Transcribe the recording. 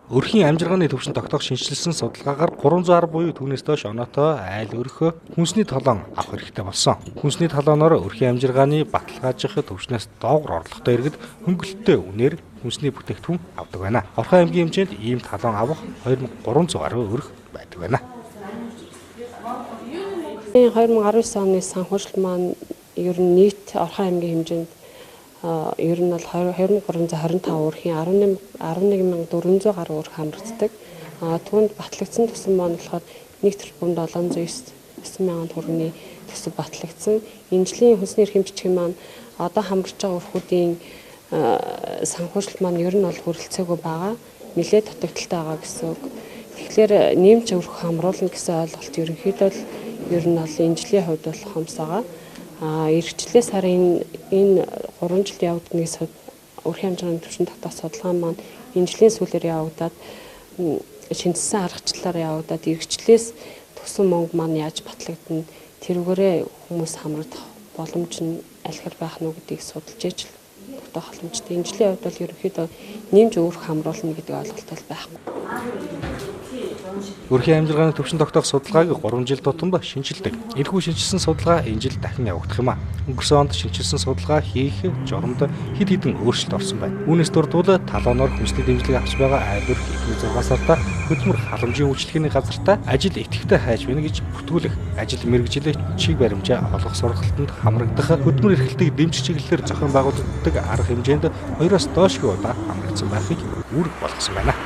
Өрхийн амжиргааны түвшин тогтоох шинжилсэн судалгаагаар 310 буюу түүнээс доош оноотой айл өрхөө хүнсний толон авах хэрэгтэй болсон. Хүнсний толооноор өрхийн амжиргааны баталгаажих түвшнээс доогуур орлоготой иргэд хөнгөлөлттэй үнээр хүнсний бүтээгдэхүүн авдаг байна. Орхон аймгийн хэмжээнд ийм толон авах 2300 гаруй өрх байдаг байна. 2019 оны санхүүжилт маань ер нь нийт Орхон аймгийн хэмжээнд ер нь бол 2325 өрхийн 11400 гаруй өрх хамрагддаг. Түүнд батлагдсан төсөв маань болохоор 1,709,000 төгрөгийн төсөв батлагдсан. Энэ жилийн хүнсний эрх хэмжигчийн маань одоо хамарч байгаа өрхүүдийн санхүүжилт маань ер нь бол хүрэлцээгүй байгаа. Нэлээд дутагдaltaй байгаа гэсэн үг. Тэгэхээр нэмж өрх хамруулна гэсэн ойлголт ерөнхийдөө ер нь бол энэ жилийн хувьд бол хомс байгаа. Иргэжлээ сарын энэ 3 жилд явагдана гэсэн өрхийн хэмжээний түвшин тогтоох судалгаа маань энэ жилийн сүүлээр явагдаад шинжилсэн аргачлалаар явагдаад иргэжлээс төсөн мөнгө маань яаж батлагдана тэрүүгээрээ хүмүүс хамрагдах боломж нь аль хэр байх нь гэдгийг судалж иж тогтоох боломжтой. Энэ жилийн хувьд бол ерөнхийдөө нэмж өрх хамруулна гэдэг ойлголт бол байхгүй. Өрхийн амжиргааны түвшин тогтоох судалгааг 3 жил тутамд шинжилдэг. Энэхүү шинжилсэн судалгаа энэ жил дахин явагдах юм а. Өнгөрсөн онд шинжилсэн судалгаа хийх журамд хэд хэдэн өөрчлөлт орсон байна. Үүнээс дурдвал талооноор хүнсний дэмжлэг авч байгаа айл өрх эхний 6 сарда хөдөлмөр халамжийн үйлчлэгээний газартаа ажил идэвхтэй хайж байна гэж бүртгүүлэх, ажил мэргэжилэгчийг баримжаа олгох сургалтанд хамрагдах хөдөлмөр эрхлэлтийг дэмжих чиглэлээр зохион байгуулагддаг арга хэмжээнд 2-оос доошгүй удаа хамрагдсан байхыг үүрэг болгосон байна.